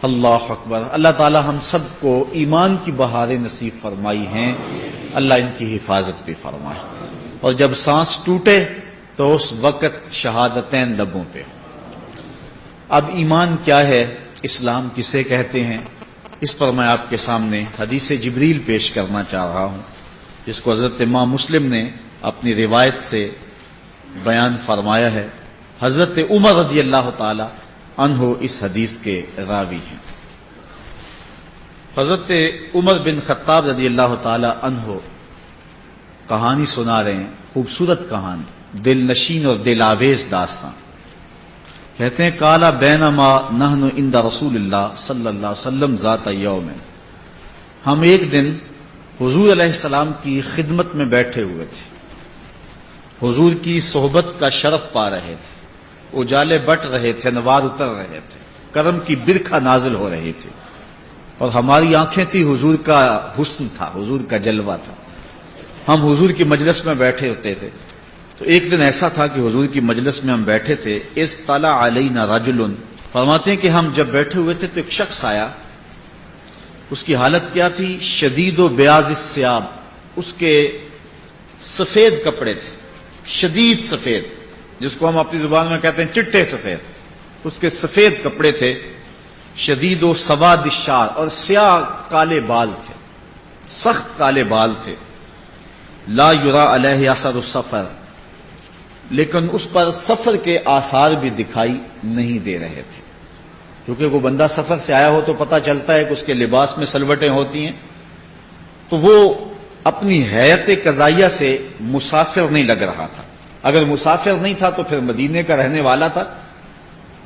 اللہ اکبر. اللہ تعالی ہم سب کو ایمان کی بہاریں نصیب فرمائی ہیں. اللہ ان کی حفاظت بھی فرمائے. اور جب سانس ٹوٹے تو اس وقت شہادتین لبوں پہ. اب ایمان کیا ہے، اسلام کسے کہتے ہیں، اس پر میں آپ کے سامنے حدیث جبریل پیش کرنا چاہ رہا ہوں، جس کو حضرت امام مسلم نے اپنی روایت سے بیان فرمایا ہے. حضرت عمر رضی اللہ تعالی عنہ اس حدیث کے راوی ہیں. حضرت عمر بن خطاب رضی اللہ تعالی عنہ کہانی سنا رہے ہیں، خوبصورت کہانی، دل نشین اور دل آویز داستان. کہتے ہیں قال بینما نحن عند رسول اللہ صلی اللہ علیہ وسلم ذات یوم، ہم ایک دن حضور علیہ السلام کی خدمت میں بیٹھے ہوئے تھے، حضور کی صحبت کا شرف پا رہے تھے، اجالے بٹ رہے تھے، انوار اتر رہے تھے، کرم کی برکھا نازل ہو رہی تھی، اور ہماری آنکھیں تھی، حضور کا حسن تھا، حضور کا جلوہ تھا. ہم حضور کی مجلس میں بیٹھے ہوتے تھے. تو ایک دن ایسا تھا کہ حضور کی مجلس میں ہم بیٹھے تھے. اطلع علینا رجل، فرماتے ہیں کہ ہم جب بیٹھے ہوئے تھے تو ایک شخص آیا. اس کی حالت کیا تھی؟ شدید و بیاض الثیاب، اس کے سفید کپڑے تھے، شدید سفید، جس کو ہم اپنی زبان میں کہتے ہیں چٹے سفید. اس کے سفید کپڑے تھے، شدید و سواد الشعر، اور سیاہ کالے بال تھے، سخت کالے بال تھے. لا یرا علیہ اثر السفر، لیکن اس پر سفر کے آثار بھی دکھائی نہیں دے رہے تھے. کیونکہ وہ بندہ سفر سے آیا ہو تو پتہ چلتا ہے کہ اس کے لباس میں سلوٹیں ہوتی ہیں. تو وہ اپنی حیت قضائیہ سے مسافر نہیں لگ رہا تھا. اگر مسافر نہیں تھا تو پھر مدینے کا رہنے والا تھا.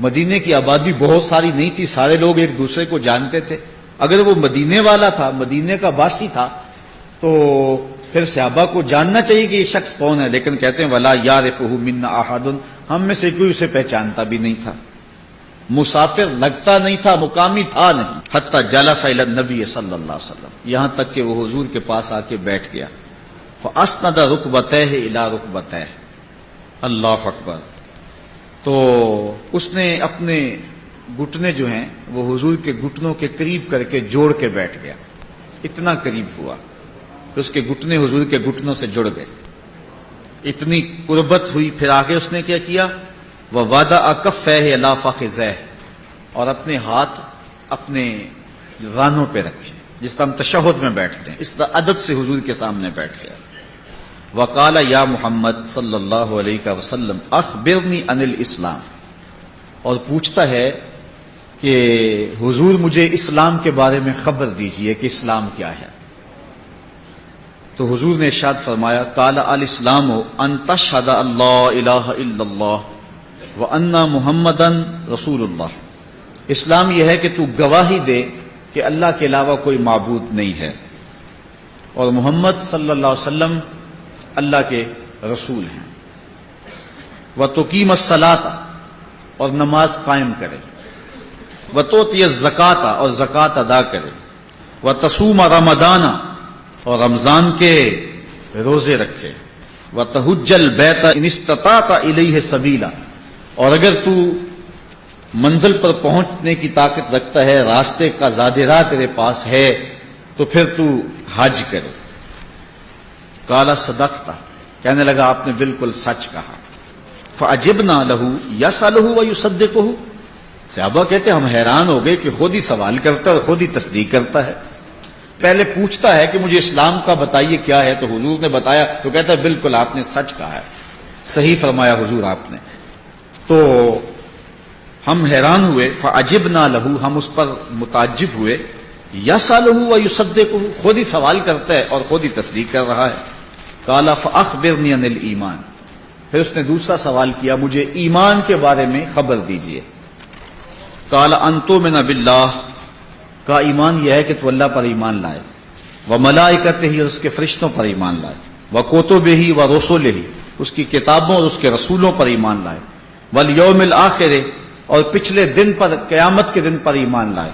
مدینے کی آبادی بہت ساری نہیں تھی، سارے لوگ ایک دوسرے کو جانتے تھے. اگر وہ مدینے والا تھا، مدینے کا باسی تھا، تو پھر صحابہ کو جاننا چاہیے کہ یہ شخص کون ہے. لیکن کہتے ہیں ولا یعرفہ منا احد، ہم میں سے کوئی اسے پہچانتا بھی نہیں تھا، مسافر لگتا نہیں تھا، مقامی تھا نہیں. حتی جلس الی النبی صلی اللہ علیہ وسلم، یہاں تک کہ وہ حضور کے پاس آ کے بیٹھ گیا. فاسند رکبتیہ الی رکبتیہ، اللہ اکبر. تو اس نے اپنے گھٹنے جو ہیں وہ حضور کے گھٹنوں کے قریب کر کے جوڑ کے بیٹھ گیا. اتنا قریب ہوا کہ اس کے گھٹنے حضور کے گھٹنوں سے جڑ گئے، اتنی قربت ہوئی. پھر آگے اس نے کیا کیا؟ وَوَضَعَ كَفَّيْهِ عَلَىٰ فَخِذَيْهِ، اور اپنے ہاتھ اپنے رانوں پہ رکھے، جس طرح ہم تشہد میں بیٹھتے ہیں، اس طرح ادب سے حضور کے سامنے بیٹھ گیا. وَقَالَ يَا محمد صلی اللہ علیہ وسلم اخبرنی عن الاسلام، اور پوچھتا ہے کہ حضور مجھے اسلام کے بارے میں خبر دیجئے کہ اسلام کیا ہے. تو حضور نے ارشاد فرمایا قال الاسلام ان تشهد اللہ الہ الا اللہ وان محمدا رسول اللہ، اسلام یہ ہے کہ تو گواہی دے کہ اللہ کے علاوہ کوئی معبود نہیں ہے اور محمد صلی اللہ علیہ وسلم اللہ کے رسول ہیں. وتقیم الصلاۃ، اور نماز قائم کرے. وتؤتی الزکاۃ، اور زکوٰۃ ادا کرے. وتصوم رمضان، اور رمضان کے روزے رکھے. وتحج البیت ان استطعت الیہ سبیلا، اور اگر تو منزل پر پہنچنے کی طاقت رکھتا ہے، راستے کا زاد راہ تیرے پاس ہے، تو پھر تو حج کرے. قال صدقت، کہنے لگا آپ نے بالکل سچ کہا. فعجبنا لہ یسألہ ویصدقہ، صحابہ کہتے ہم حیران ہو گئے کہ خود ہی سوال کرتا ہے اور خود ہی تصدیق کرتا ہے. پہلے پوچھتا ہے کہ مجھے اسلام کا بتائیے کیا ہے، تو حضور نے بتایا تو کہتا ہے بالکل آپ نے سچ کہا ہے، صحیح فرمایا حضور آپ نے. تو ہم حیران ہوئے. فعجبنا لہ، ہم اس پر متعجب ہوئے. یسألہ ویصدقہ، خود ہی سوال کرتا ہے اور خود ہی تصدیق کر رہا ہے. قال فاخبرنی عن الایمان، پھر اس نے دوسرا سوال کیا مجھے ایمان کے بارے میں خبر دیجئے. قال ان تؤمن باللہ، کا ایمان یہ ہے کہ تو اللہ پر ایمان لائے. وملائکتہ، اور اس کے فرشتوں پر ایمان لائے. وکتبہ ورسلہ، اس کی کتابوں اور اس کے رسولوں پر ایمان لائے. والیوم الآخر، اور پچھلے دن پر، قیامت کے دن پر ایمان لائے.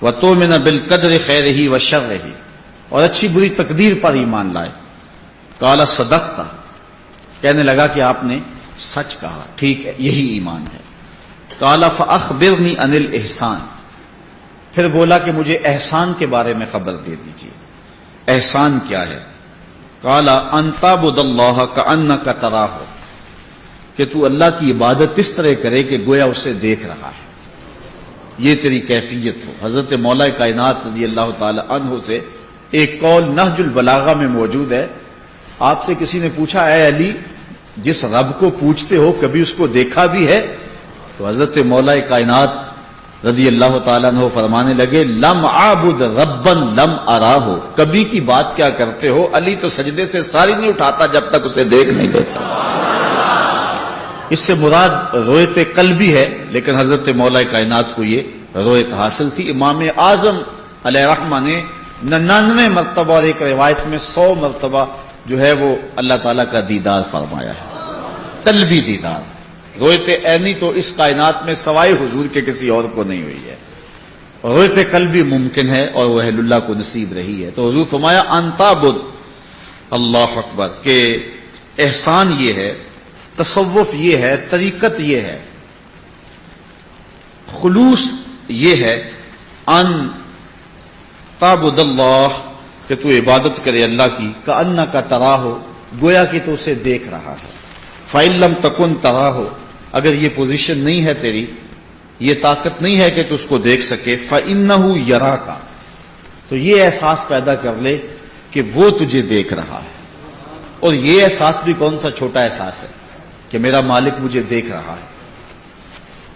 وتؤمن بالقدر خیرہ وشرہ، اور اچھی بری تقدیر پر ایمان لائے. قال صدقت، کہنے لگا کہ آپ نے سچ کہا، ٹھیک ہے، یہی ایمان ہے. قال فاخبرنی عن الاحسان، پھر بولا کہ مجھے احسان کے بارے میں خبر دے دیجیے، احسان کیا ہے؟ قال ان تعبد اللہ کأنک تراہ، کہ تو اللہ کی عبادت اس طرح کرے کہ گویا اسے دیکھ رہا ہے، یہ تیری کیفیت ہو۔ حضرت مولا کائنات رضی اللہ تعالی عنہ سے ایک قول نہج البلاغہ میں موجود ہے، آپ سے کسی نے پوچھا اے علی جس رب کو پوچھتے ہو کبھی اس کو دیکھا بھی ہے؟ تو حضرت مولا کائنات رضی اللہ تعالیٰ عنہ فرمانے لگے لم اعبد ربا لم اراہ، کبھی کی بات کیا کرتے ہو، علی تو سجدے سے ساری نہیں اٹھاتا جب تک اسے دیکھ نہیں لیتا۔ اس سے مراد رویت قلبی ہے، لیکن حضرت مولا کائنات کو یہ رویت حاصل تھی۔ امام اعظم علیہ رحمہ نے 99 مرتبہ اور ایک روایت میں 100 مرتبہ جو ہے وہ اللہ تعالیٰ کا دیدار فرمایا ہے، قلبی دیدار۔ رویت عینی تو اس کائنات میں سوائے حضور کے کسی اور کو نہیں ہوئی ہے، رویت قلبی ممکن ہے اور وہ اہل اللہ کو نصیب رہی ہے۔ تو حضور فرمایا ان تعبد اللہ اکبر، کہ احسان یہ ہے، تصوف یہ ہے، طریقت یہ ہے، خلوص یہ ہے، ان تعبد اللہ، کہ تو عبادت کرے اللہ کی، کأنک تراہ، گویا کہ تو اسے دیکھ رہا ہے۔ فإن لم تکن تراہ، اگر یہ پوزیشن نہیں ہے تیری، یہ طاقت نہیں ہے کہ تو اس کو دیکھ سکے، فإنہ یراک، تو یہ احساس پیدا کر لے کہ وہ تجھے دیکھ رہا ہے۔ اور یہ احساس بھی کون سا چھوٹا احساس ہے کہ میرا مالک مجھے دیکھ رہا ہے۔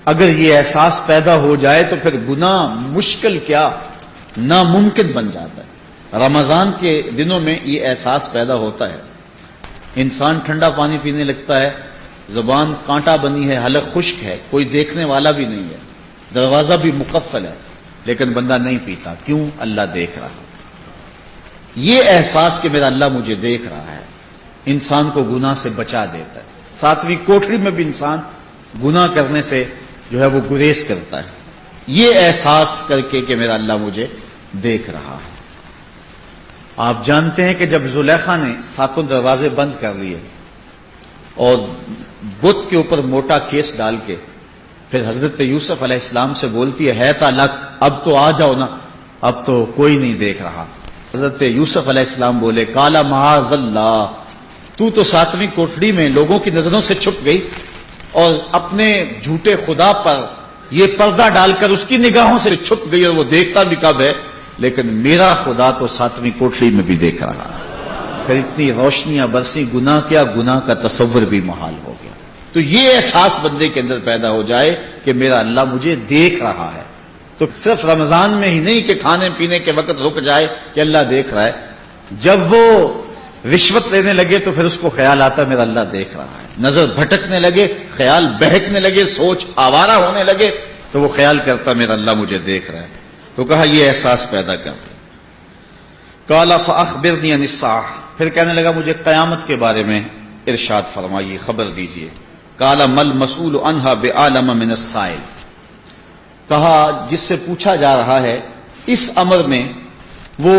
اگر یہ احساس پیدا ہو جائے تو پھر گناہ مشکل کیا ناممکن بن جاتا ہے۔ رمضان کے دنوں میں یہ احساس پیدا ہوتا ہے، انسان ٹھنڈا پانی پینے لگتا ہے، زبان کانٹا بنی ہے، حلق خشک ہے، کوئی دیکھنے والا بھی نہیں ہے، دروازہ بھی مقفل ہے، لیکن بندہ نہیں پیتا، کیوں؟ اللہ دیکھ رہا ہے۔ یہ احساس کہ میرا اللہ مجھے دیکھ رہا ہے انسان کو گناہ سے بچا دیتا ہے۔ 7ویں کوٹری میں بھی انسان گناہ کرنے سے جو ہے وہ گریز کرتا ہے، یہ احساس کر کے کہ میرا اللہ مجھے دیکھ رہا ہے۔ آپ جانتے ہیں کہ جب زلیخا نے 7 دروازے بند کر لیے اور بت کے اوپر موٹا کیس ڈال کے پھر حضرت یوسف علیہ السلام سے بولتی ہے تالک، اب تو آ جاؤ نا، اب تو کوئی نہیں دیکھ رہا۔ حضرت یوسف علیہ السلام بولے کالا معاذ اللہ، تو 7ویں کوٹڑی میں لوگوں کی نظروں سے چھپ گئی اور اپنے جھوٹے خدا پر یہ پردہ ڈال کر اس کی نگاہوں سے چھپ گئی، اور وہ دیکھتا بھی کب ہے، لیکن میرا خدا تو 7ویں کوٹڑی میں بھی دیکھ رہا ہے۔ پھر اتنی روشنیاں برسی، گناہ کیا، گناہ کا تصور بھی محال ہو گیا۔ تو یہ احساس بندے کے اندر پیدا ہو جائے کہ میرا اللہ مجھے دیکھ رہا ہے، تو صرف رمضان میں ہی نہیں کہ کھانے پینے کے وقت رک جائے کہ اللہ دیکھ رہا ہے، جب وہ رشوت لینے لگے تو پھر اس کو خیال آتا ہے میرا اللہ دیکھ رہا ہے، نظر بھٹکنے لگے، خیال بہکنے لگے، سوچ آوارہ ہونے لگے تو وہ خیال کرتا میرا اللہ مجھے دیکھ رہا ہے۔ تو کہا یہ احساس پیدا کر دے۔ قال فاخبرنی عن الساعہ، پھر کہنے لگا مجھے قیامت کے بارے میں ارشاد فرمائیے، خبر دیجیے۔ قال مل مسئول عنہا بعالم من السائل، کہا جس سے پوچھا جا رہا ہے اس امر میں وہ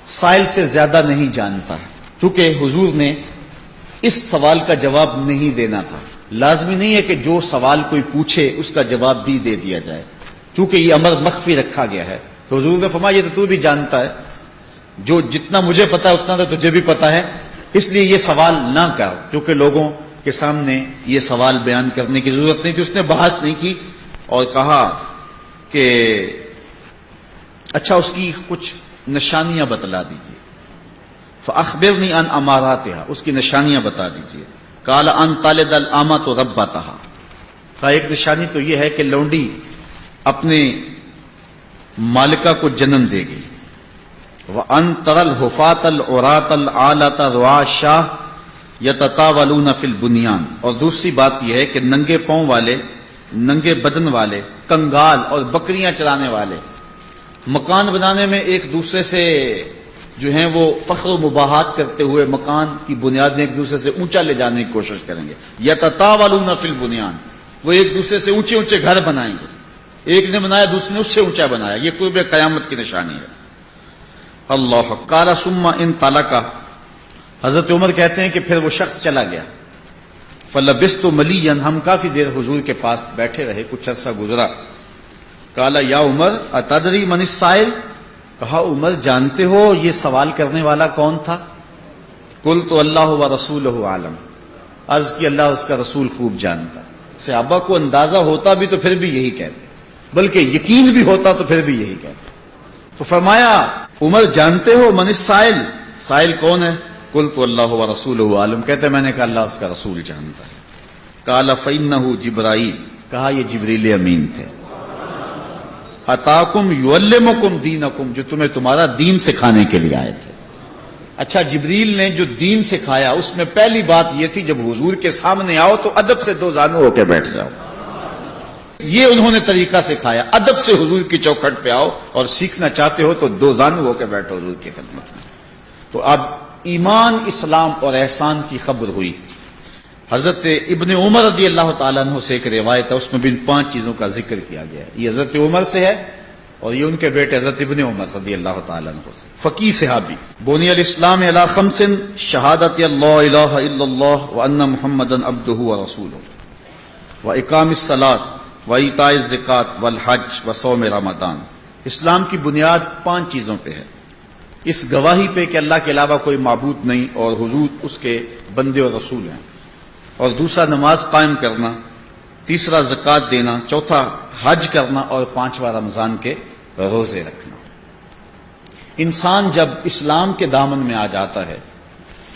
سائل سے زیادہ نہیں جانتا ہے، چونکہ حضور نے اس سوال کا جواب نہیں دینا تھا۔ لازمی نہیں ہے کہ جو سوال کوئی پوچھے اس کا جواب بھی دے دیا جائے، چونکہ یہ امر مخفی رکھا گیا ہے۔ تو حضور نے فرمایا یہ تو بھی جانتا ہے، جو جتنا مجھے پتا ہے اتنا تو تجھے بھی پتا ہے، اس لیے یہ سوال نہ کر، کیونکہ لوگوں کے سامنے یہ سوال بیان کرنے کی ضرورت نہیں تھی۔ اس نے بحث نہیں کی اور کہا کہ اچھا اس کی کچھ نشانیاں بتلا دیجیے۔ فاخبرنی عن اماراتها، اس کی نشانیاں بتا دیجیے۔ قال ان تلد الامۃ ربتها، کا ایک نشانی تو یہ ہے کہ لونڈی اپنے مالکہ کو جنم دے گی۔ وان ترى الحفاة العراة العالة رعاء الشاة یتطاولون فی البنیان، اور دوسری بات یہ ہے کہ ننگے پاؤں والے، ننگے بدن والے، کنگال اور بکریاں چرانے والے مکان بنانے میں ایک دوسرے سے جو ہیں وہ فخر و مباحات کرتے ہوئے مکان کی بنیادیں ایک دوسرے سے اونچا لے جانے کی کوشش کریں گے۔ یتطاولون فی البنیان، وہ ایک دوسرے سے اونچے اونچے گھر بنائیں گے، ایک نے بنایا دوسرے نے اس سے اونچا بنایا، یہ قرب قیامت کی نشانی ہے۔ اللہ قال ثم انطلق، حضرت عمر کہتے ہیں کہ پھر وہ شخص چلا گیا۔ فلبثت ملیا، ہم کافی دیر حضور کے پاس بیٹھے رہے، کچھ عرصہ گزرا۔ قال یا عمر اتدری من السائل، کہا عمر جانتے ہو یہ سوال کرنے والا کون تھا؟ قلت اللہ ورسولہ عالم، عرض کی اللہ اس کا رسول خوب جانتا۔ صحابہ کو اندازہ ہوتا بھی تو پھر بھی یہی کہتے، بلکہ یقین بھی ہوتا تو پھر بھی یہی کہتے۔ تو فرمایا عمر جانتے ہو من السائل، سائل کون ہے؟ قلت اللہ ورسولہ عالم، کہتے میں نے کہا اللہ اس کا رسول جانتا ہے۔ قال فإنہ جبرائیل، کہا یہ جبریل امین تھے، اتاکم یعلمکم دینکم، جو تمہیں تمہارا دین سکھانے کے لیے آئے تھے۔ اچھا جبریل نے جو دین سکھایا اس میں پہلی بات یہ تھی جب حضور کے سامنے آؤ تو ادب سے دو زانو ہو کے بیٹھ جاؤ، یہ انہوں نے طریقہ سکھایا، ادب سے حضور کی چوکھٹ پہ آؤ، اور سیکھنا چاہتے ہو تو دو زانو ہو کے بیٹھو حضور کی خدمت میں۔ تو اب ایمان، اسلام اور احسان کی خبر ہوئی۔ حضرت ابن عمر رضی اللہ تعالیٰ عنہ سے ایک روایت ہے، اس میں بھی ان 5 چیزوں کا ذکر کیا گیا ہے۔ یہ حضرت عمر سے ہے اور یہ ان کے بیٹے حضرت ابن عمر رضی اللہ تعالیٰ عنہ سے۔ فقیہ صحابی، بنی الاسلام علی 5 شہادت اللہ الہ الا اللہ وان محمدا عبدہ ورسولہ واقام الصلاۃ وایتاء الزکوٰۃ والحج وصوم رمضان۔ اسلام کی بنیاد 5 چیزوں پہ ہے، اس گواہی پہ کہ اللہ کے علاوہ کوئی معبود نہیں اور حضور اس کے بندے اور رسول ہیں، اور دوسرا نماز قائم کرنا، تیسرا زکوٰۃ دینا، چوتھا حج کرنا، اور 5واں رمضان کے روزے رکھنا۔ انسان جب اسلام کے دامن میں آ جاتا ہے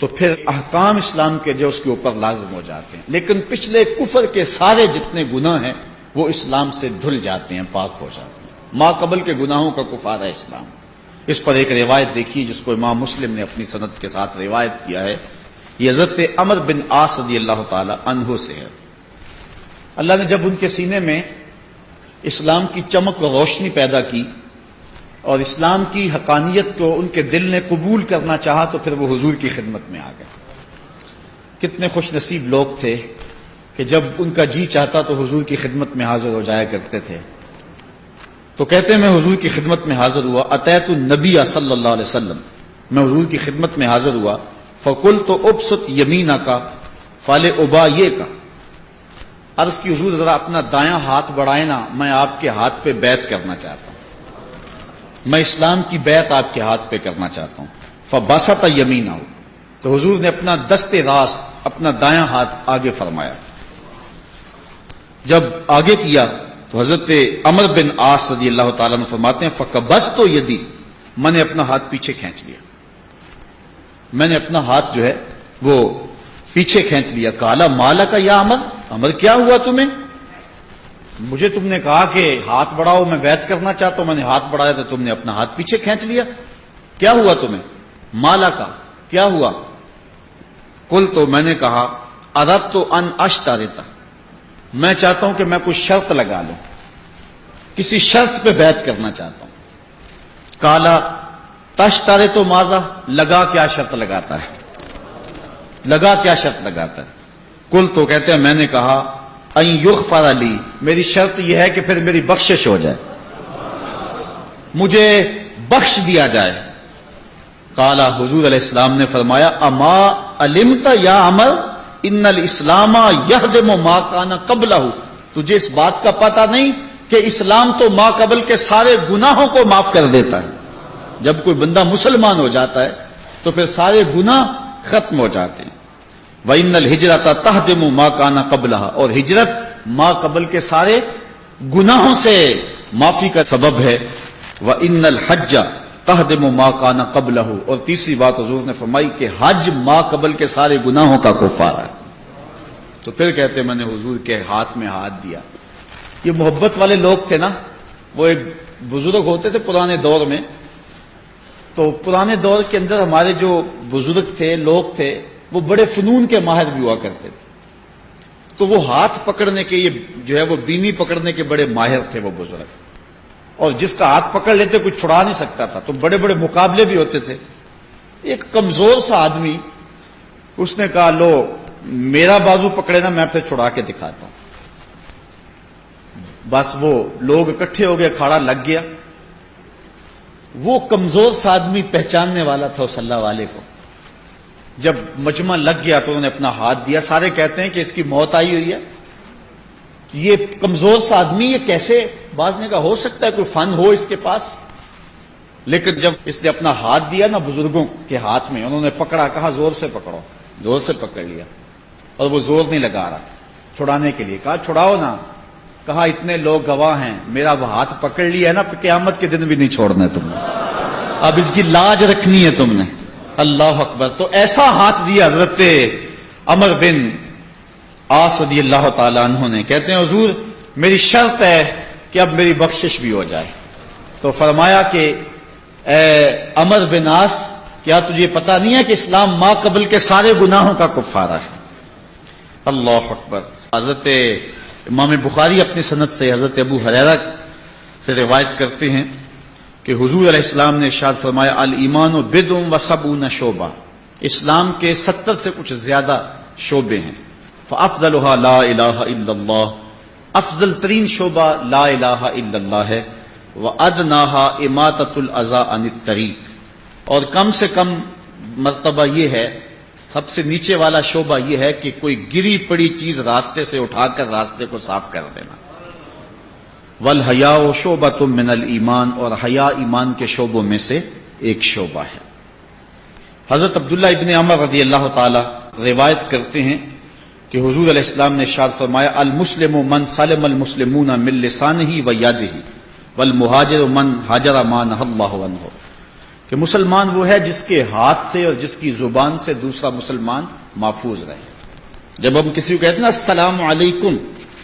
تو پھر احکام اسلام کے جو اس کے اوپر لازم ہو جاتے ہیں، لیکن پچھلے کفر کے سارے جتنے گناہ ہیں وہ اسلام سے دھل جاتے ہیں، پاک ہو جاتے ہیں۔ ما قبل کے گناہوں کا کفارہ اسلام۔ اس پر ایک روایت دیکھیے جس کو امام مسلم نے اپنی سند کے ساتھ روایت کیا ہے، یہ حضرت عمر بن عاص رضی اللہ تعالی عنہ سے ہے۔ اللہ نے جب ان کے سینے میں اسلام کی چمک و روشنی پیدا کی اور اسلام کی حقانیت کو ان کے دل نے قبول کرنا چاہا تو پھر وہ حضور کی خدمت میں آ گئے۔ کتنے خوش نصیب لوگ تھے کہ جب ان کا جی چاہتا تو حضور کی خدمت میں حاضر ہو جایا کرتے تھے۔ تو کہتے ہیں میں حضور کی خدمت میں حاضر ہوا، اتیت النبی صلی اللہ علیہ وسلم، میں حضور کی خدمت میں حاضر ہوا، فقلت ابسط یمینک فلابایعک، عرض کی حضور ذرا اپنا دایاں ہاتھ بڑھائیں نا، میں آپ کے ہاتھ پہ بیعت کرنا چاہتا ہوں، میں اسلام کی بیعت آپ کے ہاتھ پہ کرنا چاہتا ہوں۔ فبسط یمینہ، تو حضور نے اپنا دست راست، اپنا دایاں ہاتھ آگے فرمایا۔ جب آگے کیا تو حضرت عمر بن عاص رضی اللہ تعالیٰ عنہ فرماتے ہیں فقبضت یدی، میں نے اپنا ہاتھ پیچھے کھینچ لیا، میں نے اپنا ہاتھ جو ہے وہ پیچھے کھینچ لیا۔ قال مالک یا عمر، عمر کیا ہوا تمہیں؟ مجھے تم نے کہا کہ ہاتھ بڑھاؤ، میں بیعت کرنا چاہتا ہوں، میں نے ہاتھ بڑھایا تو تم نے اپنا ہاتھ پیچھے کھینچ لیا، کیا ہوا تمہیں؟ مالک، کیا ہوا؟ قلت، تو میں نے کہا اردت ان اشترط، میں چاہتا ہوں کہ میں کوئی شرط لگا لوں، کسی شرط پہ بیعت کرنا چاہتا ہوں۔ قال تشترط ماذا، لگا کیا شرط لگاتا ہے، لگا کیا شرط لگاتا ہے؟ قلت، تو کہتے ہیں میں نے کہا ان یغفر لی، میری شرط یہ ہے کہ پھر میری بخشش ہو جائے، مجھے بخش دیا جائے۔ قال، حضور علیہ السلام نے فرمایا اما علمت یا عمر ان الاسلام یہدم ما کان قبلہ، تجھے اس بات کا پتہ نہیں کہ اسلام تو ما قبل کے سارے گناہوں کو معاف کر دیتا ہے؟ جب کوئی بندہ مسلمان ہو جاتا ہے تو پھر سارے گناہ ختم ہو جاتے ہیں۔ وَإِنَّ الْهِجْرَةَ تَهْدِمُ مَا كَانَ قَبْلَهَا، اور ہجرت ما قبل کے سارے گناہوں سے معافی کا سبب ہے۔ وَإِنَّ الْحَجَّ تَهْدِمُ مَا كَانَ قَبْلَهُ، اور تیسری بات حضور نے فرمائی کہ حج ما قبل کے سارے گناہوں کا کفارہ ہے۔ تو پھر کہتے ہیں میں نے حضور کے ہاتھ میں ہاتھ دیا۔ یہ محبت والے لوگ تھے نا، وہ ایک بزرگ ہوتے تھے پرانے دور میں، تو پرانے دور کے اندر ہمارے جو بزرگ تھے، لوگ تھے، وہ بڑے فنون کے ماہر بھی ہوا کرتے تھے، تو وہ ہاتھ پکڑنے کے، یہ جو ہے وہ بینی پکڑنے کے بڑے ماہر تھے وہ بزرگ، اور جس کا ہاتھ پکڑ لیتے کوئی چھڑا نہیں سکتا تھا، تو بڑے بڑے مقابلے بھی ہوتے تھے۔ ایک کمزور سا آدمی، اس نے کہا لو میرا بازو پکڑے نا، میں پھر چھڑا کے دکھاتا ہوں۔ بس وہ لوگ اکٹھے ہو گئے، کھاڑا لگ گیا، وہ کمزور سا آدمی پہچاننے والا تھا صلی اللہ علیہ کو۔ جب مجمع لگ گیا تو انہوں نے اپنا ہاتھ دیا، سارے کہتے ہیں کہ اس کی موت آئی ہوئی ہے، یہ کمزور سا آدمی یہ کیسے؟ بعض نے کہا ہو سکتا ہے کوئی فن ہو اس کے پاس، لیکن جب اس نے اپنا ہاتھ دیا نا بزرگوں کے ہاتھ میں، انہوں نے پکڑا، کہا زور سے پکڑو، زور سے پکڑ لیا، اور وہ زور نہیں لگا رہا چھڑانے کے لیے، کہا چھڑاؤ نا، کہا اتنے لوگ گواہ ہیں، میرا وہ ہاتھ پکڑ لیا ہے نا، قیامت کے دن بھی نہیں چھوڑنا ہے تم نے، اب اس کی لاج رکھنی ہے تم نے۔ اللہ اکبر۔ تو ایسا ہاتھ دیا حضرت عمر بن عاص رضی اللہ تعالی عنہ نے، کہتے ہیں حضور میری شرط ہے کہ اب میری بخشش بھی ہو جائے۔ تو فرمایا کہ اے عمر بن عاص، کیا تجھے پتا نہیں ہے کہ اسلام ما قبل کے سارے گناہوں کا کفارہ ہے؟ اللہ اکبر۔ حضرت امام بخاری اپنی سند سے حضرت ابو ہریرہ سے روایت کرتے ہیں کہ حضور علیہ السلام نے ارشاد فرمایا الایمان بدع و سبعون شعبہ، اسلام کے 70 سے کچھ زیادہ شعبے ہیں، فافضلها لا الہ الا اللہ، افضل ترین شعبہ لا الہ الا اللہ ہے، وادناها اماطۃ الاذى عن الطریق، اور کم سے کم مرتبہ یہ ہے، سب سے نیچے والا شعبہ یہ ہے کہ کوئی گری پڑی چیز راستے سے اٹھا کر راستے کو صاف کر دینا۔ والحیاء شعبۃ من الایمان، اور حیا ایمان کے شعبوں میں سے ایک شعبہ ہے۔ حضرت عبداللہ ابن عمر رضی اللہ تعالی روایت کرتے ہیں کہ حضور علیہ السلام نے ارشاد فرمایا المسلم من سلم المسلمون من لسانہ و یدہ والمہاجر من ہاجر ما نہی اللہ عنہ، کہ مسلمان وہ ہے جس کے ہاتھ سے اور جس کی زبان سے دوسرا مسلمان محفوظ رہے۔ جب ہم کسی کو کہتے ہیں نا السلام علیکم،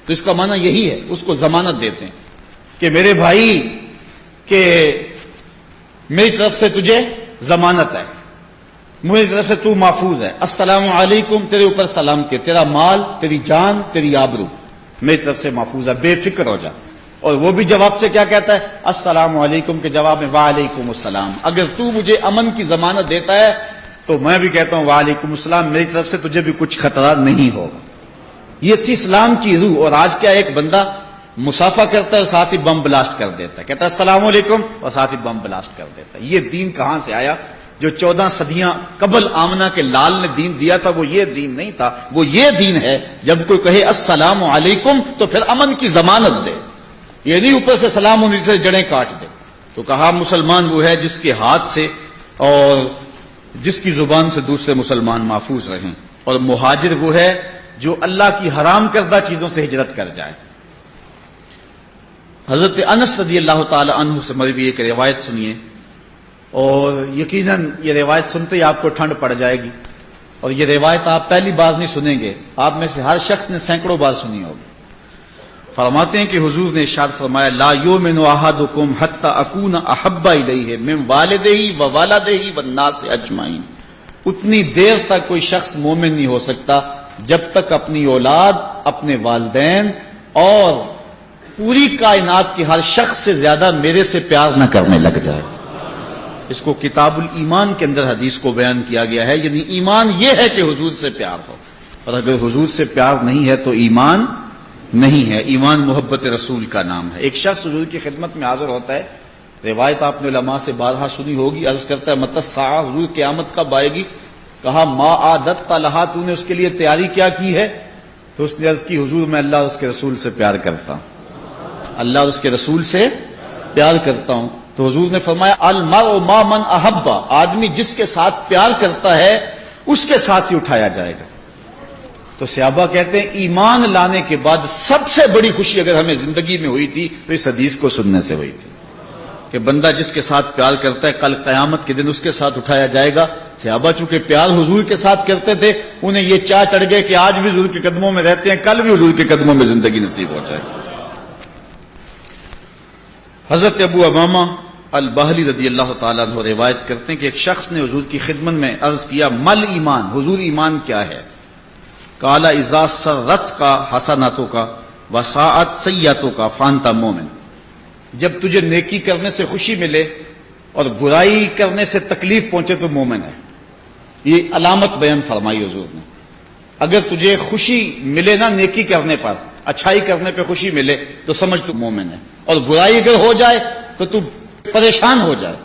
تو اس کا معنی یہی ہے، اس کو ضمانت دیتے ہیں کہ میرے بھائی کہ میری طرف سے تجھے ضمانت ہے، میری طرف سے تو محفوظ ہے، السلام علیکم، تیرے اوپر سلامتی، تیرا مال، تیری جان، تیری آبرو میری طرف سے محفوظ ہے، بے فکر ہو جا۔ اور وہ بھی جواب سے کیا کہتا ہے؟ السلام علیکم کے جواب میں وعلیکم السلام۔ اگر تو مجھے امن کی ضمانت دیتا ہے تو میں بھی کہتا ہوں وعلیکم السلام، میری طرف سے تجھے بھی کچھ خطرہ نہیں ہوگا۔ یہ تھی اسلام کی روح۔ اور آج کیا ایک بندہ مسافہ کرتا ہے اور ساتھ ہی بم بلاسٹ کر دیتا ہے، کہتا ہے السلام علیکم اور ساتھ ہی بم بلاسٹ کر دیتا ہے۔ یہ دین کہاں سے آیا؟ جو 14 صدیاں قبل آمنہ کے لال نے دین دیا تھا وہ یہ دین نہیں تھا، وہ یہ دین ہے جب کوئی کہے السلام علیکم تو پھر امن کی ضمانت دے، یہ نہیں اوپر سے سلام ہونے سے جڑیں کاٹ دے۔ تو کہا مسلمان وہ ہے جس کے ہاتھ سے اور جس کی زبان سے دوسرے مسلمان محفوظ رہیں، اور مہاجر وہ ہے جو اللہ کی حرام کردہ چیزوں سے ہجرت کر جائے۔ حضرت انس رضی اللہ تعالی عنہ سے مروی ایک روایت سنیے، اور یقیناً یہ روایت سنتے ہی آپ کو ٹھنڈ پڑ جائے گی، اور یہ روایت آپ پہلی بار نہیں سنیں گے، آپ میں سے ہر شخص نے سینکڑوں بار سنی ہوگی۔ فرماتے ہیں کہ حضور نے ارشاد فرمایا لا یؤمن احدکم حتی اکون احب الیہ من والدہ و والدہ والناس اجمعین، اتنی دیر تک کوئی شخص مومن نہیں ہو سکتا جب تک اپنی اولاد، اپنے والدین اور پوری کائنات کے ہر شخص سے زیادہ میرے سے پیار نہ کرنے لگ جائے۔ اس کو کتاب الایمان کے اندر حدیث کو بیان کیا گیا ہے، یعنی ایمان یہ ہے کہ حضور سے پیار ہو، اور اگر حضور سے پیار نہیں ہے تو ایمان نہیں ہے۔ ایمان محبت رسول کا نام ہے۔ ایک شخص حضور کی خدمت میں حاضر ہوتا ہے، روایت آپ نے علماء سے بارہا سنی ہوگی، عرض کرتا ہے متی الساعہ، حضور قیامت کب آئے گی؟ کہا ما عادت لہا، تو نے اس کے لیے تیاری کیا کی ہے؟ تو اس نے عرض کی حضور میں اللہ اور اس کے رسول سے پیار کرتا ہوں، اللہ اور اس کے رسول سے پیار کرتا ہوں۔ تو حضور نے فرمایا المرء ما من احب، آدمی جس کے ساتھ پیار کرتا ہے اس کے ساتھ ہی اٹھایا جائے گا۔ تو صحابہ کہتے ہیں ایمان لانے کے بعد سب سے بڑی خوشی اگر ہمیں زندگی میں ہوئی تھی تو اس حدیث کو سننے سے ہوئی تھی کہ بندہ جس کے ساتھ پیار کرتا ہے کل قیامت کے دن اس کے ساتھ اٹھایا جائے گا۔ صحابہ چونکہ پیار حضور کے ساتھ کرتے تھے، انہیں یہ چاہ چڑھ گئے کہ آج بھی حضور کے قدموں میں رہتے ہیں، کل بھی حضور کے قدموں میں زندگی نصیب ہو جائے۔ حضرت ابو امامہ البہلی رضی اللہ تعالیٰ عنہ روایت کرتے ہیں کہ ایک شخص نے حضور کی خدمت میں عرض کیا مل ایمان، حضور ایمان کیا ہے؟ قالا اذا سرت کا حسناتوں کا وساعت سیئاتوں کا فانتا مومن، جب تجھے نیکی کرنے سے خوشی ملے اور برائی کرنے سے تکلیف پہنچے تو مومن ہے۔ یہ علامت بیان فرمائی حضور نے، اگر تجھے خوشی ملے نا نیکی کرنے پر، اچھائی کرنے پہ خوشی ملے تو سمجھ تو مومن ہے، اور برائی اگر ہو جائے تو تو پریشان ہو جائے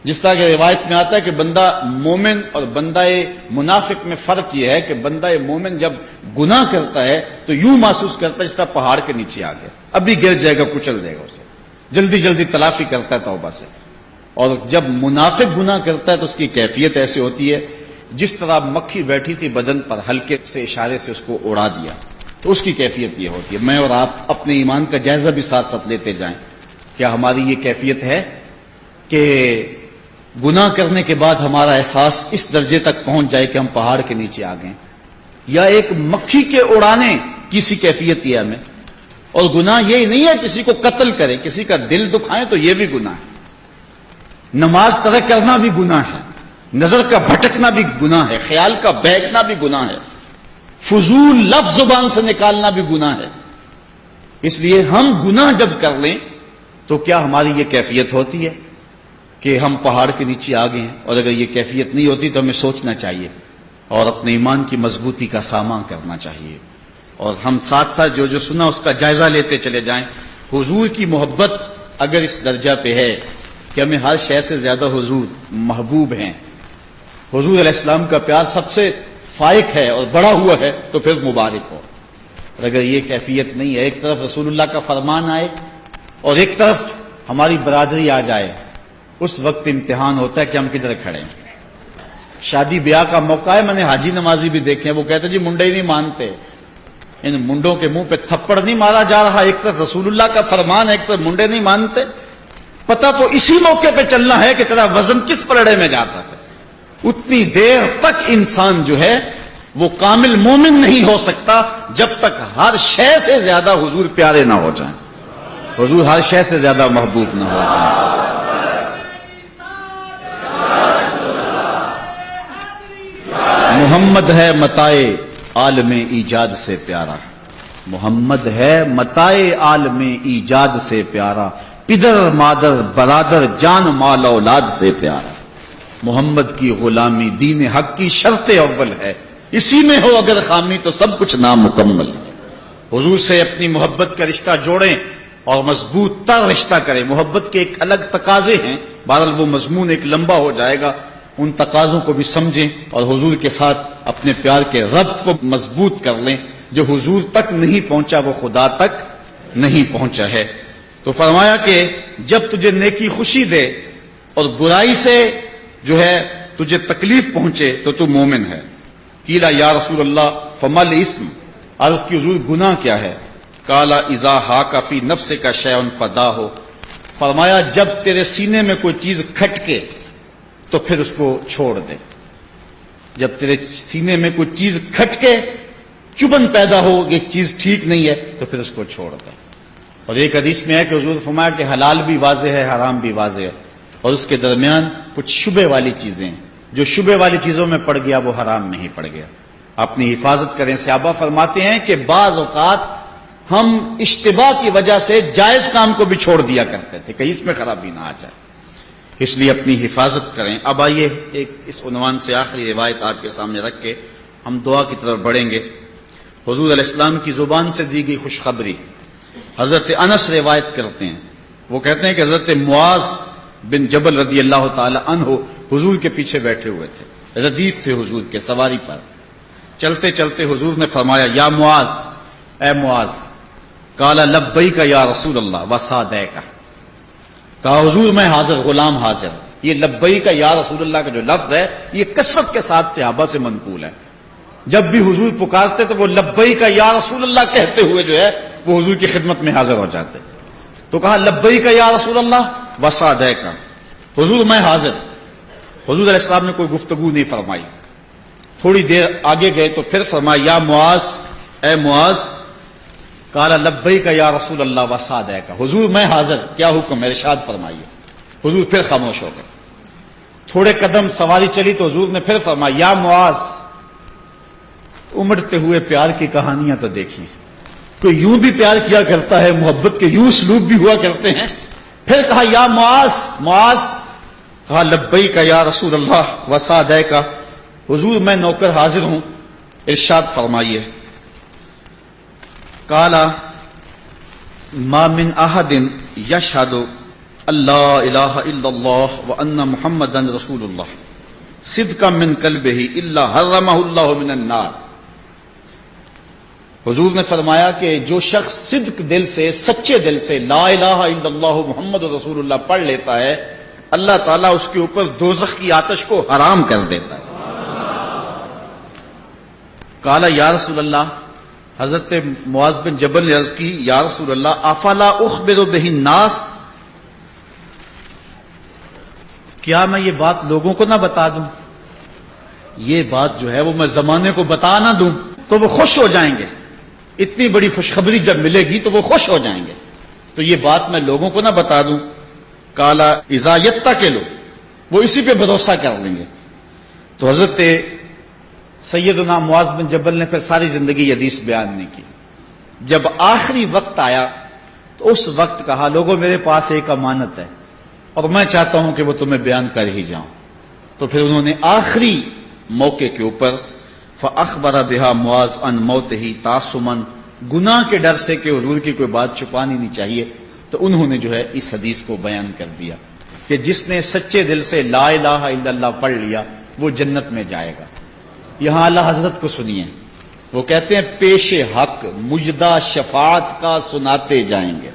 جس طرح کہ روایت میں آتا ہے کہ بندہ مومن اور بندہ منافق میں فرق یہ ہے کہ بندہ مومن جب گناہ کرتا ہے تو یوں محسوس کرتا ہے جس طرح پہاڑ کے نیچے آ گیا، ابھی گر جائے گا، کچل دے گا اسے، جلدی جلدی تلافی کرتا ہے توبہ سے۔ اور جب منافق گناہ کرتا ہے تو اس کی کیفیت ایسے ہوتی ہے جس طرح مکھی بیٹھی تھی بدن پر، ہلکے سے اشارے سے اس کو اڑا دیا، تو اس کی کیفیت یہ ہوتی ہے۔ میں اور آپ اپنے ایمان کا جائزہ بھی ساتھ ساتھ لیتے جائیں، کیا ہماری یہ کیفیت ہے کہ گناہ کرنے کے بعد ہمارا احساس اس درجے تک پہنچ جائے کہ ہم پہاڑ کے نیچے آ گئے، یا ایک مکھی کے اڑانے کی سی کیفیت ہے ہمیں؟ اور گناہ یہ نہیں ہے کسی کو قتل کرے، کسی کا دل دکھائیں تو یہ بھی گناہ ہے، نماز ترک کرنا بھی گناہ ہے، نظر کا بھٹکنا بھی گناہ ہے، خیال کا بہکنا بھی گناہ ہے، فضول لفظ زبان سے نکالنا بھی گناہ ہے۔ اس لیے ہم گناہ جب کر لیں تو کیا ہماری یہ کیفیت ہوتی ہے کہ ہم پہاڑ کے نیچے آ گئے ہیں؟ اور اگر یہ کیفیت نہیں ہوتی تو ہمیں سوچنا چاہیے اور اپنے ایمان کی مضبوطی کا سامنا کرنا چاہیے، اور ہم ساتھ ساتھ جو جو سنا اس کا جائزہ لیتے چلے جائیں۔ حضور کی محبت اگر اس درجہ پہ ہے کہ ہمیں ہر شے سے زیادہ حضور محبوب ہیں، حضور علیہ السلام کا پیار سب سے فائق ہے اور بڑا ہوا ہے، تو پھر مبارک ہو۔ اور اگر یہ کیفیت نہیں ہے، ایک طرف رسول اللہ کا فرمان آئے اور ایک طرف ہماری برادری آ جائے، اس وقت امتحان ہوتا ہے کہ ہم کدھر کھڑے ہیں۔ شادی بیاہ کا موقع ہے، میں نے حاجی نمازی بھی دیکھے ہیں، وہ کہتے جی منڈے ہی نہیں مانتے، ان منڈوں کے منہ پہ تھپڑ نہیں مارا جا رہا، ایک طرف رسول اللہ کا فرمان ہے، ایک طرف منڈے نہیں مانتے، پتہ تو اسی موقع پہ چلنا ہے کہ تیرا وزن کس پلڑے میں جاتا ہے۔ اتنی دیر تک انسان جو ہے وہ کامل مومن نہیں ہو سکتا جب تک ہر شے سے زیادہ حضور پیارے نہ ہو جائیں، حضور ہر شے سے زیادہ محبوب نہ ہو جائیں۔ محمد ہے متائے عالم ایجاد سے پیارا، محمد ہے متائے عالم ایجاد سے پیارا، پدر مادر برادر جان مال اولاد سے پیارا۔ محمد کی غلامی دین حق کی شرط اول ہے، اسی میں ہو اگر خامی تو سب کچھ نامکمل ہے۔ حضور سے اپنی محبت کا رشتہ جوڑیں اور مضبوط تر رشتہ کریں۔ محبت کے ایک الگ تقاضے ہیں، بہرحال وہ مضمون ایک لمبا ہو جائے گا، ان تقاضوں کو بھی سمجھیں اور حضور کے ساتھ اپنے پیار کے رب کو مضبوط کر لیں۔ جو حضور تک نہیں پہنچا وہ خدا تک نہیں پہنچا ہے۔ تو فرمایا کہ جب تجھے نیکی خوشی دے اور برائی سے جو ہے تجھے تکلیف پہنچے تو تو مومن ہے۔ قیلا یا رسول اللہ فمل اسم، عرض کی حضور گناہ کیا ہے؟ قال اذا حاک فی نفسک شیء فداہ، فرمایا جب تیرے سینے میں کوئی چیز کھٹکے تو پھر اس کو چھوڑ دے۔ جب تیرے سینے میں کوئی چیز کھٹکے، چبن پیدا ہو، یہ چیز ٹھیک نہیں ہے، تو پھر اس کو چھوڑ دے۔ اور ایک حدیث میں ہے کہ حضور فرمایا کہ حلال بھی واضح ہے، حرام بھی واضح ہے، اور اس کے درمیان کچھ شبہ والی چیزیں ہیں، جو شبہ والی چیزوں میں پڑ گیا وہ حرام میں ہی پڑ گیا، اپنی حفاظت کریں۔ صحابہ فرماتے ہیں کہ بعض اوقات ہم اشتباہ کی وجہ سے جائز کام کو بھی چھوڑ دیا کرتے تھے، کہیں اس میں خرابی نہ آ جائے، اس لیے اپنی حفاظت کریں۔ اب آئیے ایک اس عنوان سے آخری روایت آپ کے سامنے رکھ کے ہم دعا کی طرف بڑھیں گے۔ حضور علیہ السلام کی زبان سے دی گئی خوشخبری، حضرت انس روایت کرتے ہیں، وہ کہتے ہیں کہ حضرت معاذ بن جبل رضی اللہ تعالی عنہ حضور کے پیچھے بیٹھے ہوئے تھے، ردیف تھے حضور کے سواری پر۔ چلتے چلتے حضور نے فرمایا یا معاذ، اے معاذ، قال لبیک یا رسول اللہ وسعدیک، کہا حضور میں حاضر، غلام حاضر۔ یہ لبیک یا رسول اللہ کا جو لفظ ہے یہ کثرت کے ساتھ صحابہ سے منقول ہے، جب بھی حضور پکارتے تو وہ لبیک یا رسول اللہ کہتے ہوئے جو ہے وہ حضور کی خدمت میں حاضر ہو جاتے۔ تو کہا لبیک یا رسول اللہ وسعدیک، حضور میں حاضر۔ حضور علیہ السلام نے کوئی گفتگو نہیں فرمائی، تھوڑی دیر آگے گئے تو پھر فرمایا یا معاذ، اے معاذ، قال لبیک یا رسول اللہ وسعدیک، حضور میں حاضر، کیا حکم ہے ارشاد فرمائیے۔ حضور پھر خاموش ہو گئے، تھوڑے قدم سواری چلی تو حضور نے پھر فرمایا یا معاذ، امڑتے ہوئے پیار کی کہانیاں تو دیکھیں، کوئی یوں بھی پیار کیا کرتا ہے، محبت کے یوں سلوک بھی ہوا کرتے ہیں۔ پھر کہا یا معاذ، معاذ، کہا لبیک یا رسول اللہ وسعدیک، حضور میں نوکر حاضر ہوں، ارشاد فرمائیے۔ قال ما من احد یشهد اللہ الہ الا اللہ وان محمدا رسول اللہ صدقا من قلبہ الا حرمہ اللہ من النار. حضور نے فرمایا کہ جو شخص صدق دل سے، سچے دل سے لا الہ الا اللہ محمد رسول اللہ پڑھ لیتا ہے، اللہ تعالیٰ اس کے اوپر دوزخ کی آتش کو حرام کر دیتا ہے. قال یا رسول اللہ، حضرت معاذ بن جبل نے عرض کی یا رسول اللہ افلا اخبر بہ الناس، کیا میں یہ بات لوگوں کو نہ بتا دوں؟ یہ بات جو ہے وہ میں زمانے کو بتا نہ دوں تو وہ خوش ہو جائیں گے. اتنی بڑی خوشخبری جب ملے گی تو وہ خوش ہو جائیں گے، تو یہ بات میں لوگوں کو نہ بتا دوں. کالا اذا یتکلوا، وہ اسی پہ بھروسہ کر لیں گے. تو حضرت سیدنا معاذ بن جبل نے پھر ساری زندگی یہ حدیث بیان نہیں کی. جب آخری وقت آیا تو اس وقت کہا لوگوں میرے پاس ایک امانت ہے اور میں چاہتا ہوں کہ وہ تمہیں بیان کر ہی جاؤں. تو پھر انہوں نے آخری موقع کے اوپر فاخبر بها معاذ عن موته تعصما، گناہ کے ڈر سے کہ حضور کی کوئی بات چھپانی نہیں چاہیے، تو انہوں نے جو ہے اس حدیث کو بیان کر دیا کہ جس نے سچے دل سے لا الہ الا اللہ پڑھ لیا وہ جنت میں جائے گا. یہاں اعلی حضرت کو سنیے، وہ کہتے ہیں پیش حق مجدہ شفاعت کا سناتے جائیں گے،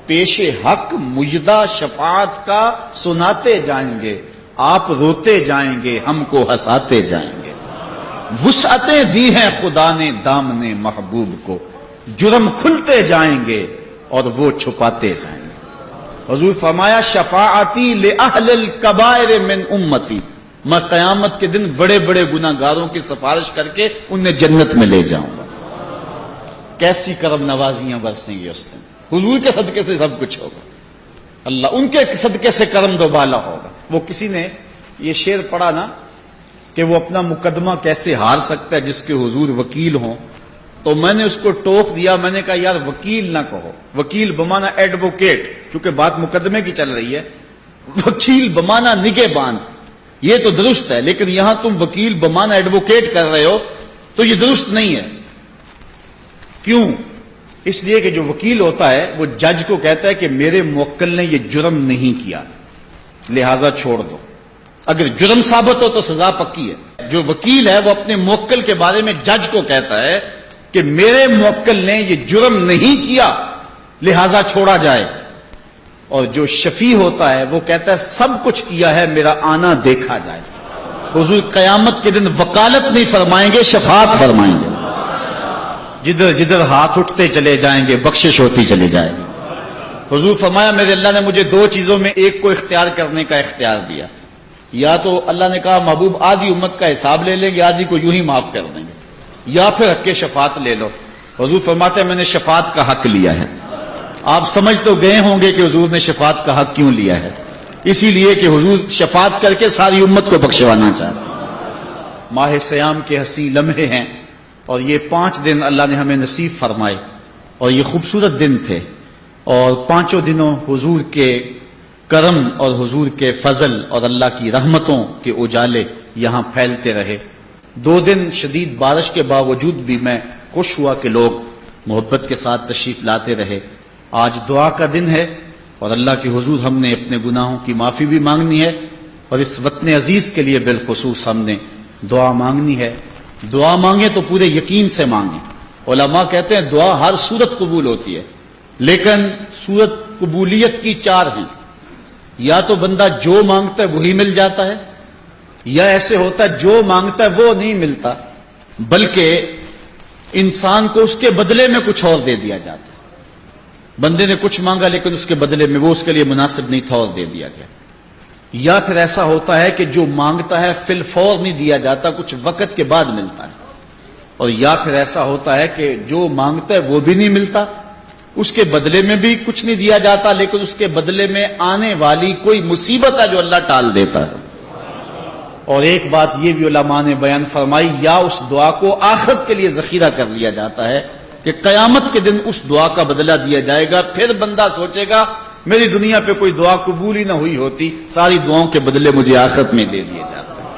پیش حق مجدہ شفاعت کا سناتے جائیں گے، آپ روتے جائیں گے ہم کو ہنساتے جائیں گے. وسعتیں دی ہیں خدا نے دامن محبوب کو، جرم کھلتے جائیں گے اور وہ چھپاتے جائیں گے. حضور فرمایا شفاعتی لأہل الکبائر من امتی، میں قیامت کے دن بڑے بڑے گناہ گاروں کی سفارش کر کے انہیں جنت میں لے جاؤں گا. کیسی کرم نوازیاں برسیں گی اس دن. حضور کے صدقے سے سب کچھ ہوگا، اللہ ان کے صدقے سے کرم دوبالا ہوگا. وہ کسی نے یہ شعر پڑھا نا کہ وہ اپنا مقدمہ کیسے ہار سکتا ہے جس کے حضور وکیل ہوں، تو میں نے اس کو ٹوک دیا، میں نے کہا یار وکیل نہ کہو، وکیل بمانا ایڈوکیٹ، کیونکہ بات مقدمے کی چل رہی ہے. وکیل بمانا نگہبان، یہ تو درست ہے، لیکن یہاں تم وکیل بمانا ایڈوکیٹ کر رہے ہو تو یہ درست نہیں ہے. کیوں؟ اس لیے کہ جو وکیل ہوتا ہے وہ جج کو کہتا ہے کہ میرے موکل نے یہ جرم نہیں کیا لہذا چھوڑ دو. اگر جرم ثابت ہو تو سزا پکی ہے. جو وکیل ہے وہ اپنے موکل کے بارے میں جج کو کہتا ہے کہ میرے موکل نے یہ جرم نہیں کیا لہذا چھوڑا جائے. اور جو شفیع ہوتا ہے وہ کہتا ہے سب کچھ کیا ہے، میرا آنا دیکھا جائے. حضور قیامت کے دن وکالت نہیں فرمائیں گے، شفاعت فرمائیں گے. جدھر جدھر ہاتھ اٹھتے چلے جائیں گے بخشش ہوتی چلی جائے گی. حضور فرمایا میرے اللہ نے مجھے دو چیزوں میں ایک کو اختیار کرنے کا اختیار دیا. یا تو اللہ نے کہا محبوب آدھی امت کا حساب لے لیں گے، آدھی کو یوں ہی معاف کر دیں گے، یا پھر حق شفاعت لے لو. حضور فرماتے ہیں میں نے شفاعت کا حق لیا ہے. آپ سمجھ تو گئے ہوں گے کہ حضور نے شفاعت کا حق کیوں لیا ہے. اسی لیے کہ حضور شفاعت کر کے ساری امت کو بخشوانا چاہتے ہیں. ماہ سیام کے حسین لمحے ہیں اور یہ 5 دن اللہ نے ہمیں نصیب فرمائے اور یہ خوبصورت دن تھے. اور 5 دنوں حضور کے کرم اور حضور کے فضل اور اللہ کی رحمتوں کے اجالے یہاں پھیلتے رہے. 2 دن شدید بارش کے باوجود بھی میں خوش ہوا کہ لوگ محبت کے ساتھ تشریف لاتے رہے. آج دعا کا دن ہے اور اللہ کے حضور ہم نے اپنے گناہوں کی معافی بھی مانگنی ہے اور اس وطن عزیز کے لیے بالخصوص ہم نے دعا مانگنی ہے. دعا مانگیں تو پورے یقین سے مانگیں. علماء کہتے ہیں دعا ہر صورت قبول ہوتی ہے، لیکن صورت قبولیت کی 4 ہیں. یا تو بندہ جو مانگتا ہے وہی مل جاتا ہے، یا ایسے ہوتا ہے جو مانگتا ہے وہ نہیں ملتا بلکہ انسان کو اس کے بدلے میں کچھ اور دے دیا جاتا ہے. بندے نے کچھ مانگا لیکن اس کے بدلے میں وہ اس کے لیے مناسب نہیں تھا اور دے دیا گیا. یا پھر ایسا ہوتا ہے کہ جو مانگتا ہے فی الفور نہیں دیا جاتا، کچھ وقت کے بعد ملتا ہے. اور یا پھر ایسا ہوتا ہے کہ جو مانگتا ہے وہ بھی نہیں ملتا، اس کے بدلے میں بھی کچھ نہیں دیا جاتا، لیکن اس کے بدلے میں آنے والی کوئی مصیبت ہے جو اللہ ٹال دیتا ہے. اور ایک بات یہ بھی علماء نے بیان فرمائی، یا اس دعا کو آخرت کے لیے ذخیرہ کر لیا جاتا ہے کہ قیامت کے دن اس دعا کا بدلہ دیا جائے گا. پھر بندہ سوچے گا میری دنیا پہ کوئی دعا قبول ہی نہ ہوئی ہوتی، ساری دعاؤں کے بدلے مجھے آخرت میں دے دیا جاتا.